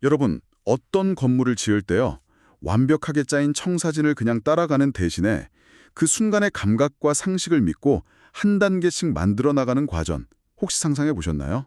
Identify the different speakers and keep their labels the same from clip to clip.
Speaker 1: 여러분, 어떤 건물을 지을 때요, 완벽하게 짜인 청사진을 그냥 따라가는 대신에 그 순간의 감각과 상식을 믿고 한 단계씩 만들어 나가는 과정, 혹시 상상해 보셨나요?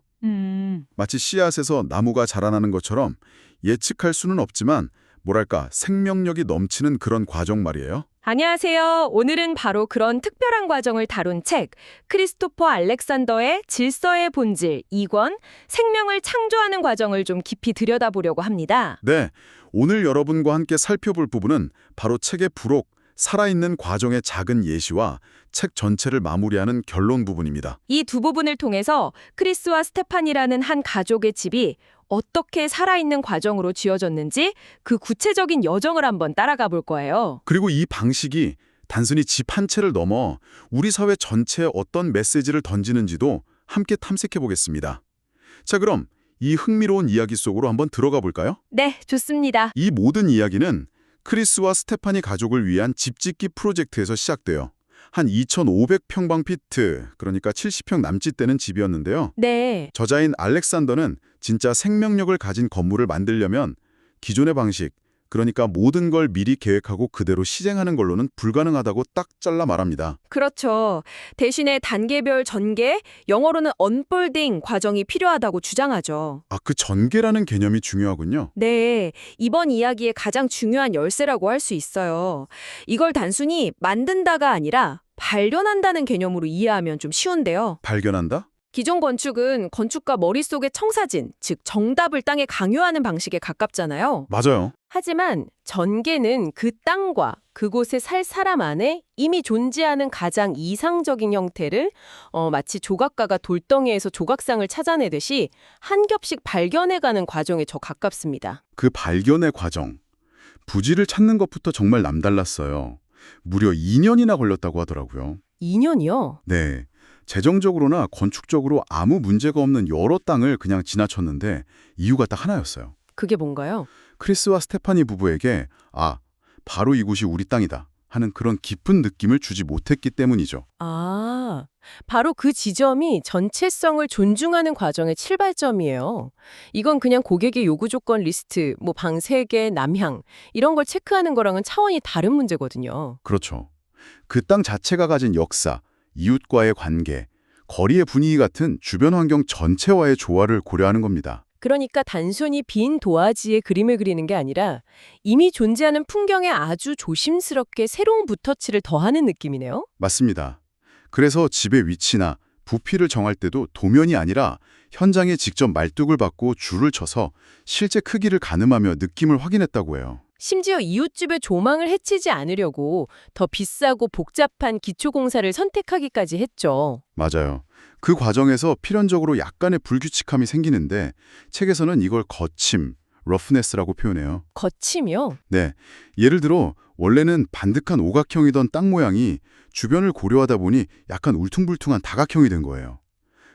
Speaker 1: 마치 씨앗에서 나무가 자라나는 것처럼 예측할 수는 없지만 뭐랄까 생명력이 넘치는 그런 과정 말이에요.
Speaker 2: 안녕하세요. 오늘은 바로 그런 특별한 과정을 다룬 책, 크리스토퍼 알렉산더의 질서의 본질 2권, 생명을 창조하는 과정을 좀 깊이 들여다보려고 합니다.
Speaker 1: 네, 오늘 여러분과 함께 살펴볼 부분은 바로 책의 부록, 살아있는 과정의 작은 예시와 책 전체를 마무리하는 결론 부분입니다.
Speaker 2: 이 두 부분을 통해서 크리스와 스테판이라는 한 가족의 집이 어떻게 살아있는 과정으로 지어졌는지 그 구체적인 여정을 한번 따라가 볼 거예요.
Speaker 1: 그리고 이 방식이 단순히 집 한 채를 넘어 우리 사회 전체에 어떤 메시지를 던지는지도 함께 탐색해 보겠습니다. 자, 그럼 이 흥미로운 이야기 속으로 한번 들어가 볼까요?
Speaker 2: 네, 좋습니다.
Speaker 1: 이 모든 이야기는 크리스와 스테파니 가족을 위한 집짓기 프로젝트에서 시작돼요. 한 2,500평방피트, 그러니까 70평 남짓 되는 집이었는데요.
Speaker 2: 네,
Speaker 1: 저자인 알렉산더는 진짜 생명력을 가진 건물을 만들려면 기존의 방식, 그러니까 모든 걸 미리 계획하고 그대로 시행하는 걸로는 불가능하다고 딱 잘라 말합니다.
Speaker 2: 그렇죠. 대신에 단계별 전개, 영어로는 언폴딩 과정이 필요하다고 주장하죠.
Speaker 1: 아, 그 전개라는 개념이 중요하군요.
Speaker 2: 네, 이번 이야기의 가장 중요한 열쇠라고 할 수 있어요. 이걸 단순히 만든다가 아니라 발견한다는 개념으로 이해하면 좀 쉬운데요.
Speaker 1: 발견한다?
Speaker 2: 기존 건축은 건축가 머릿속의 청사진, 즉 정답을 땅에 강요하는 방식에 가깝잖아요.
Speaker 1: 맞아요.
Speaker 2: 하지만 전개는 그 땅과 그곳에 살 사람 안에 이미 존재하는 가장 이상적인 형태를 마치 조각가가 돌덩이에서 조각상을 찾아내듯이 한 겹씩 발견해가는 과정에 더 가깝습니다.
Speaker 1: 그 발견의 과정, 부지를 찾는 것부터 정말 남달랐어요. 무려 2년이나 걸렸다고 하더라고요.
Speaker 2: 2년이요?
Speaker 1: 네, 재정적으로나 건축적으로 아무 문제가 없는 여러 땅을 그냥 지나쳤는데 이유가 딱 하나였어요.
Speaker 2: 그게 뭔가요?
Speaker 1: 크리스와 스테파니 부부에게 바로 이곳이 우리 땅이다 하는 그런 깊은 느낌을 주지 못했기 때문이죠.
Speaker 2: 아, 바로 그 지점이 전체성을 존중하는 과정의 출발점이에요. 이건 그냥 고객의 요구 조건 리스트, 방 3개, 남향 이런 걸 체크하는 거랑은 차원이 다른 문제거든요.
Speaker 1: 그렇죠. 그 땅 자체가 가진 역사, 이웃과의 관계, 거리의 분위기 같은 주변 환경 전체와의 조화를 고려하는 겁니다.
Speaker 2: 그러니까 단순히 빈 도화지에 그림을 그리는 게 아니라 이미 존재하는 풍경에 아주 조심스럽게 새로운 붓터치를 더하는 느낌이네요.
Speaker 1: 맞습니다. 그래서 집의 위치나 부피를 정할 때도 도면이 아니라 현장에 직접 말뚝을 받고 줄을 쳐서 실제 크기를 가늠하며 느낌을 확인했다고 해요.
Speaker 2: 심지어 이웃집의 조망을 해치지 않으려고 더 비싸고 복잡한 기초공사를 선택하기까지 했죠.
Speaker 1: 맞아요. 그 과정에서 필연적으로 약간의 불규칙함이 생기는데 책에서는 이걸 거침, 러프네스라고 표현해요.
Speaker 2: 거침이요?
Speaker 1: 네, 예를 들어 원래는 반듯한 오각형이던 땅 모양이 주변을 고려하다 보니 약간 울퉁불퉁한 다각형이 된 거예요.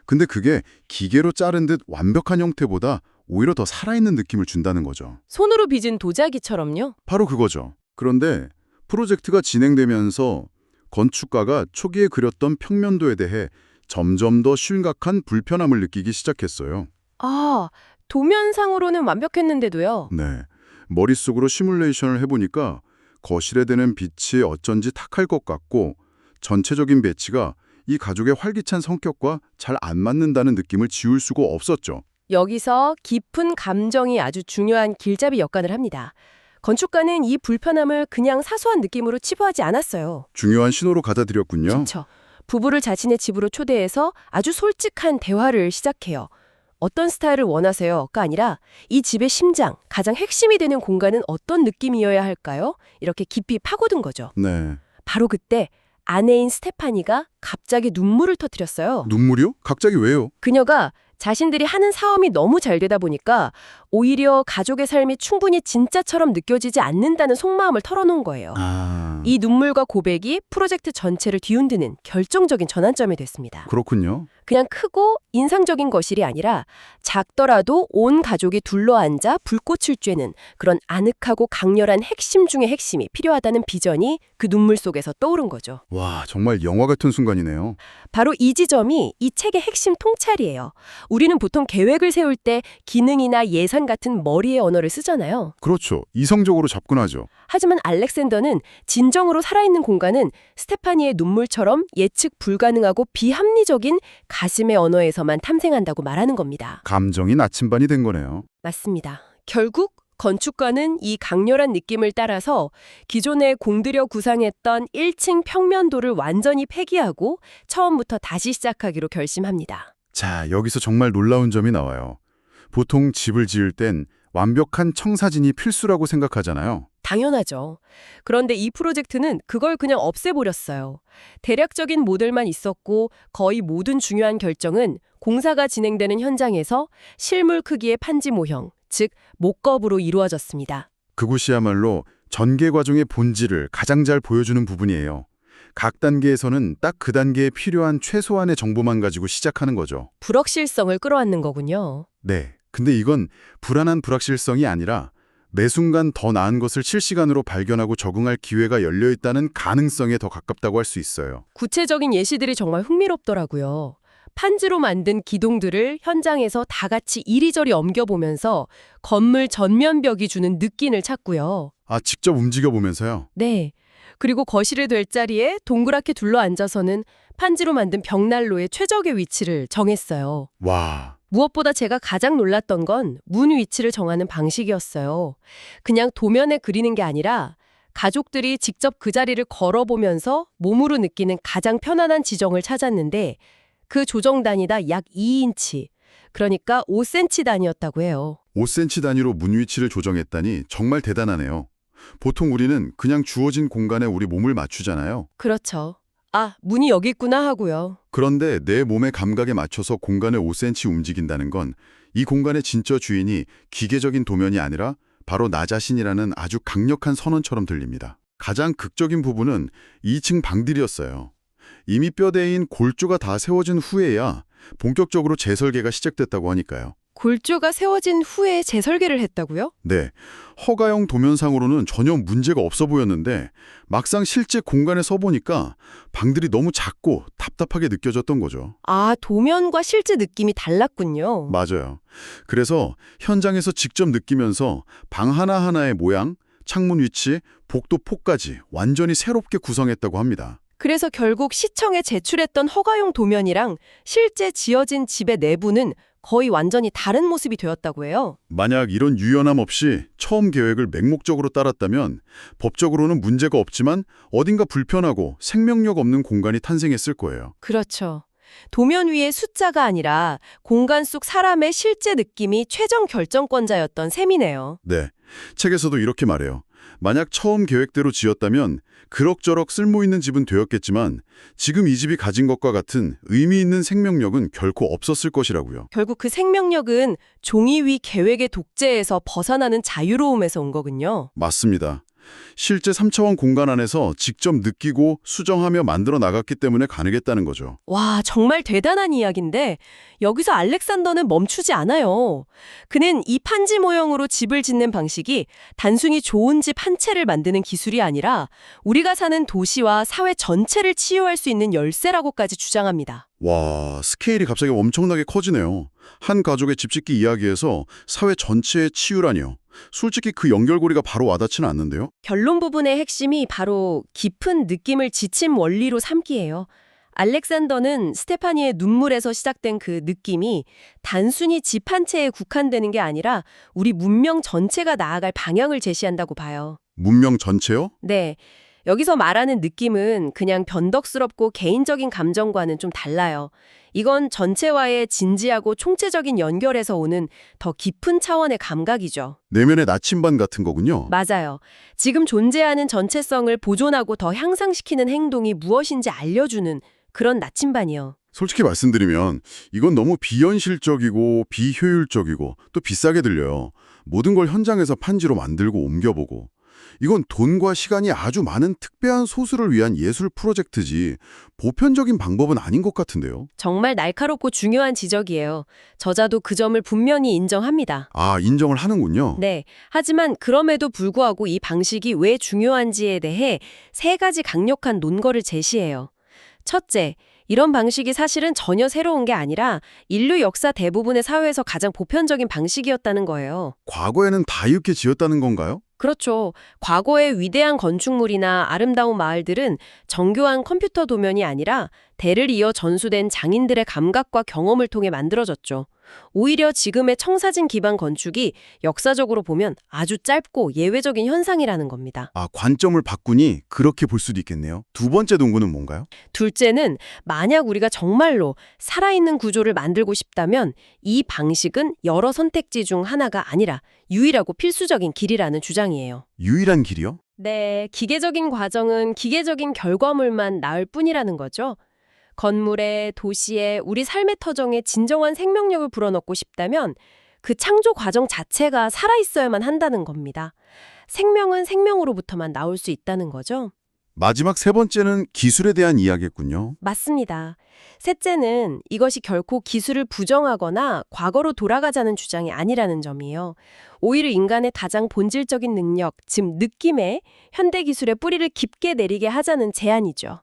Speaker 1: 근데 그게 기계로 자른 듯 완벽한 형태보다 오히려 더 살아있는 느낌을 준다는 거죠.
Speaker 2: 손으로 빚은 도자기처럼요?
Speaker 1: 바로 그거죠. 그런데 프로젝트가 진행되면서 건축가가 초기에 그렸던 평면도에 대해 점점 더 심각한 불편함을 느끼기 시작했어요.
Speaker 2: 아, 도면상으로는 완벽했는데도요.
Speaker 1: 네, 머릿속으로 시뮬레이션을 해보니까 거실에 드는 빛이 어쩐지 탁할 것 같고 전체적인 배치가 이 가족의 활기찬 성격과 잘 안 맞는다는 느낌을 지울 수가 없었죠.
Speaker 2: 여기서 깊은 감정이 아주 중요한 길잡이 역할을 합니다. 건축가는 이 불편함을 그냥 사소한 느낌으로 치부하지 않았어요.
Speaker 1: 중요한 신호로 받아들였군요.
Speaker 2: 그렇죠. 부부를 자신의 집으로 초대해서 아주 솔직한 대화를 시작해요. 어떤 스타일을 원하세요?가 아니라 이 집의 심장, 가장 핵심이 되는 공간은 어떤 느낌이어야 할까요? 이렇게 깊이 파고든 거죠.
Speaker 1: 네.
Speaker 2: 바로 그때 아내인 스테파니가 갑자기 눈물을 터뜨렸어요.
Speaker 1: 눈물이요? 갑자기 왜요?
Speaker 2: 그녀가 자신들이 하는 사업이 너무 잘 되다 보니까 오히려 가족의 삶이 충분히 진짜처럼 느껴지지 않는다는 속마음을 털어놓은 거예요. 이 눈물과 고백이 프로젝트 전체를 뒤흔드는 결정적인 전환점이 됐습니다.
Speaker 1: 그렇군요.
Speaker 2: 그냥 크고 인상적인 거실이 아니라 작더라도 온 가족이 둘러앉아 불꽃을 쬐는 그런 아늑하고 강렬한 핵심 중의 핵심이 필요하다는 비전이 그 눈물 속에서 떠오른 거죠.
Speaker 1: 와, 정말 영화 같은 순간이네요.
Speaker 2: 바로 이 지점이 이 책의 핵심 통찰이에요. 우리는 보통 계획을 세울 때 기능이나 예산 같은 머리의 언어를 쓰잖아요.
Speaker 1: 그렇죠. 이성적으로 접근하죠.
Speaker 2: 하지만 알렉산더는 진정으로 살아있는 공간은 스테파니의 눈물처럼 예측 불가능하고 비합리적인 가슴의 언어에서만 탐생한다고 말하는 겁니다.
Speaker 1: 감정이 나침반이 된 거네요.
Speaker 2: 맞습니다. 결국 건축가는 이 강렬한 느낌을 따라서 기존에 공들여 구상했던 1층 평면도를 완전히 폐기하고 처음부터 다시 시작하기로 결심합니다.
Speaker 1: 자, 여기서 정말 놀라운 점이 나와요. 보통 집을 지을 땐 완벽한 청사진이 필수라고 생각하잖아요.
Speaker 2: 당연하죠. 그런데 이 프로젝트는 그걸 그냥 없애버렸어요. 대략적인 모델만 있었고 거의 모든 중요한 결정은 공사가 진행되는 현장에서 실물 크기의 판지 모형, 즉 목겁으로 이루어졌습니다.
Speaker 1: 그곳이야말로 전개 과정의 본질을 가장 잘 보여주는 부분이에요. 각 단계에서는 딱 그 단계에 필요한 최소한의 정보만 가지고 시작하는 거죠.
Speaker 2: 불확실성을 끌어안는 거군요.
Speaker 1: 네. 근데 이건 불안한 불확실성이 아니라 매 순간 더 나은 것을 실시간으로 발견하고 적응할 기회가 열려 있다는 가능성에 더 가깝다고 할 수 있어요.
Speaker 2: 구체적인 예시들이 정말 흥미롭더라고요. 판지로 만든 기둥들을 현장에서 다 같이 이리저리 옮겨보면서 건물 전면벽이 주는 느낌을 찾고요.
Speaker 1: 아, 직접 움직여보면서요?
Speaker 2: 네. 그리고 거실이 될 자리에 동그랗게 둘러앉아서는 판지로 만든 벽난로의 최적의 위치를 정했어요.
Speaker 1: 와,
Speaker 2: 무엇보다 제가 가장 놀랐던 건 문 위치를 정하는 방식이었어요. 그냥 도면에 그리는 게 아니라 가족들이 직접 그 자리를 걸어보면서 몸으로 느끼는 가장 편안한 지점을 찾았는데 그 조정 단위가 약 2인치, 그러니까 5cm 단위였다고 해요.
Speaker 1: 5cm 단위로 문 위치를 조정했다니 정말 대단하네요. 보통 우리는 그냥 주어진 공간에 우리 몸을 맞추잖아요.
Speaker 2: 그렇죠. 아, 문이 여기 있구나 하고요.
Speaker 1: 그런데 내 몸의 감각에 맞춰서 공간을 5cm 움직인다는 건 이 공간의 진짜 주인이 기계적인 도면이 아니라 바로 나 자신이라는 아주 강력한 선언처럼 들립니다. 가장 극적인 부분은 2층 방들이었어요. 이미 뼈대인 골조가 다 세워진 후에야 본격적으로 재설계가 시작됐다고 하니까요.
Speaker 2: 골조가 세워진 후에 재설계를 했다고요?
Speaker 1: 네, 허가형 도면상으로는 전혀 문제가 없어 보였는데 막상 실제 공간에 서보니까 방들이 너무 작고 답답하게 느껴졌던 거죠.
Speaker 2: 아, 도면과 실제 느낌이 달랐군요.
Speaker 1: 맞아요. 그래서 현장에서 직접 느끼면서 방 하나하나의 모양, 창문 위치, 복도 폭까지 완전히 새롭게 구성했다고 합니다.
Speaker 2: 그래서 결국 시청에 제출했던 허가용 도면이랑 실제 지어진 집의 내부는 거의 완전히 다른 모습이 되었다고 해요.
Speaker 1: 만약 이런 유연함 없이 처음 계획을 맹목적으로 따랐다면 법적으로는 문제가 없지만 어딘가 불편하고 생명력 없는 공간이 탄생했을 거예요.
Speaker 2: 그렇죠. 도면 위에 숫자가 아니라 공간 속 사람의 실제 느낌이 최종 결정권자였던 셈이네요.
Speaker 1: 네, 책에서도 이렇게 말해요. 만약 처음 계획대로 지었다면 그럭저럭 쓸모있는 집은 되었겠지만 지금 이 집이 가진 것과 같은 의미 있는 생명력은 결코 없었을 것이라고요.
Speaker 2: 결국 그 생명력은 종이 위 계획의 독재에서 벗어나는 자유로움에서 온 거군요.
Speaker 1: 맞습니다. 실제 3차원 공간 안에서 직접 느끼고 수정하며 만들어 나갔기 때문에 가능했다는 거죠.
Speaker 2: 와, 정말 대단한 이야기인데 여기서 알렉산더는 멈추지 않아요. 그는 이 판지 모형으로 집을 짓는 방식이 단순히 좋은 집 한 채를 만드는 기술이 아니라 우리가 사는 도시와 사회 전체를 치유할 수 있는 열쇠라고까지 주장합니다.
Speaker 1: 와, 스케일이 갑자기 엄청나게 커지네요. 한 가족의 집짓기 이야기에서 사회 전체의 치유라니요. 솔직히 그 연결고리가 바로 와닿지는 않는데요.
Speaker 2: 결론 부분의 핵심이 바로 깊은 느낌을 지침 원리로 삼기예요. 알렉산더는 스테파니의 눈물에서 시작된 그 느낌이 단순히 집 한 채에 국한되는 게 아니라 우리 문명 전체가 나아갈 방향을 제시한다고 봐요.
Speaker 1: 문명 전체요?
Speaker 2: 네. 여기서 말하는 느낌은 그냥 변덕스럽고 개인적인 감정과는 좀 달라요. 이건 전체와의 진지하고 총체적인 연결에서 오는 더 깊은 차원의 감각이죠.
Speaker 1: 내면의 나침반 같은 거군요.
Speaker 2: 맞아요. 지금 존재하는 전체성을 보존하고 더 향상시키는 행동이 무엇인지 알려주는 그런 나침반이요.
Speaker 1: 솔직히 말씀드리면 이건 너무 비현실적이고 비효율적이고 또 비싸게 들려요. 모든 걸 현장에서 판지로 만들고 옮겨보고. 이건 돈과 시간이 아주 많은 특별한 소수를 위한 예술 프로젝트지 보편적인 방법은 아닌 것 같은데요.
Speaker 2: 정말 날카롭고 중요한 지적이에요. 저자도 그 점을 분명히 인정합니다.
Speaker 1: 아, 인정을 하는군요.
Speaker 2: 네. 하지만 그럼에도 불구하고 이 방식이 왜 중요한지에 대해 세 가지 강력한 논거를 제시해요. 첫째, 이런 방식이 사실은 전혀 새로운 게 아니라 인류 역사 대부분의 사회에서 가장 보편적인 방식이었다는 거예요.
Speaker 1: 과거에는 다 이렇게 지었다는 건가요?
Speaker 2: 그렇죠. 과거의 위대한 건축물이나 아름다운 마을들은 정교한 컴퓨터 도면이 아니라 대를 이어 전수된 장인들의 감각과 경험을 통해 만들어졌죠. 오히려 지금의 청사진 기반 건축이 역사적으로 보면 아주 짧고 예외적인 현상이라는 겁니다.
Speaker 1: 아, 관점을 바꾸니 그렇게 볼 수도 있겠네요. 두 번째 논구는 뭔가요?
Speaker 2: 둘째는 만약 우리가 정말로 살아있는 구조를 만들고 싶다면 이 방식은 여러 선택지 중 하나가 아니라 유일하고 필수적인 길이라는 주장이에요.
Speaker 1: 유일한 길이요?
Speaker 2: 네, 기계적인 과정은 기계적인 결과물만 나을 뿐이라는 거죠. 건물에, 도시에, 우리 삶의 터정에 진정한 생명력을 불어넣고 싶다면 그 창조 과정 자체가 살아있어야만 한다는 겁니다. 생명은 생명으로부터만 나올 수 있다는 거죠.
Speaker 1: 마지막 세 번째는 기술에 대한 이야기겠군요.
Speaker 2: 맞습니다. 셋째는 이것이 결코 기술을 부정하거나 과거로 돌아가자는 주장이 아니라는 점이에요. 오히려 인간의 가장 본질적인 능력, 즉 느낌에 현대 기술의 뿌리를 깊게 내리게 하자는 제안이죠.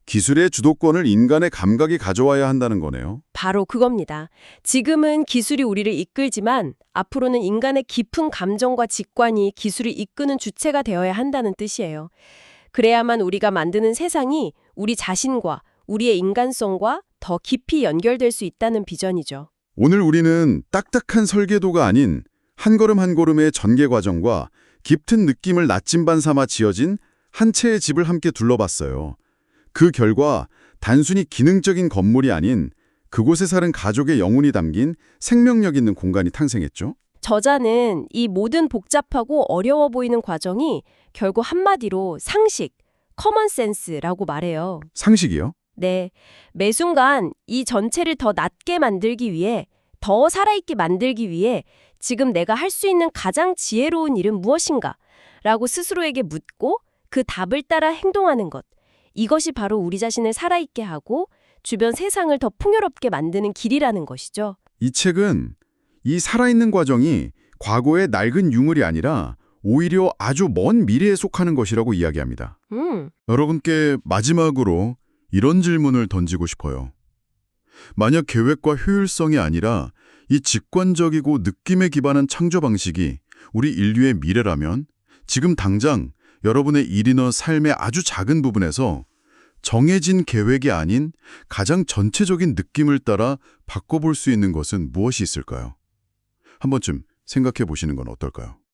Speaker 1: 기술의 주도권을 인간의 감각이 가져와야 한다는 거네요.
Speaker 2: 바로 그겁니다. 지금은 기술이 우리를 이끌지만 앞으로는 인간의 깊은 감정과 직관이 기술을 이끄는 주체가 되어야 한다는 뜻이에요. 그래야만 우리가 만드는 세상이 우리 자신과 우리의 인간성과 더 깊이 연결될 수 있다는 비전이죠.
Speaker 1: 오늘 우리는 딱딱한 설계도가 아닌 한 걸음 한 걸음의 전개 과정과 깊은 느낌을 나침반 삼아 지어진 한 채의 집을 함께 둘러봤어요. 그 결과 단순히 기능적인 건물이 아닌 그곳에 사는 가족의 영혼이 담긴 생명력 있는 공간이 탄생했죠.
Speaker 2: 저자는 이 모든 복잡하고 어려워 보이는 과정이 결국 한마디로 상식, 커먼센스라고 말해요.
Speaker 1: 상식이요?
Speaker 2: 네, 매 순간 이 전체를 더 낫게 만들기 위해, 더 살아있게 만들기 위해 지금 내가 할 수 있는 가장 지혜로운 일은 무엇인가? 라고 스스로에게 묻고 그 답을 따라 행동하는 것. 이것이 바로 우리 자신을 살아있게 하고 주변 세상을 더 풍요롭게 만드는 길이라는 것이죠.
Speaker 1: 이 책은 이 살아있는 과정이 과거의 낡은 유물이 아니라 오히려 아주 먼 미래에 속하는 것이라고 이야기합니다. 여러분께 마지막으로 이런 질문을 던지고 싶어요. 만약 계획과 효율성이 아니라 이 직관적이고 느낌에 기반한 창조 방식이 우리 인류의 미래라면 지금 당장 여러분의 일이나 삶의 아주 작은 부분에서 정해진 계획이 아닌 가장 전체적인 느낌을 따라 바꿔볼 수 있는 것은 무엇이 있을까요? 한 번쯤 생각해 보시는 건 어떨까요?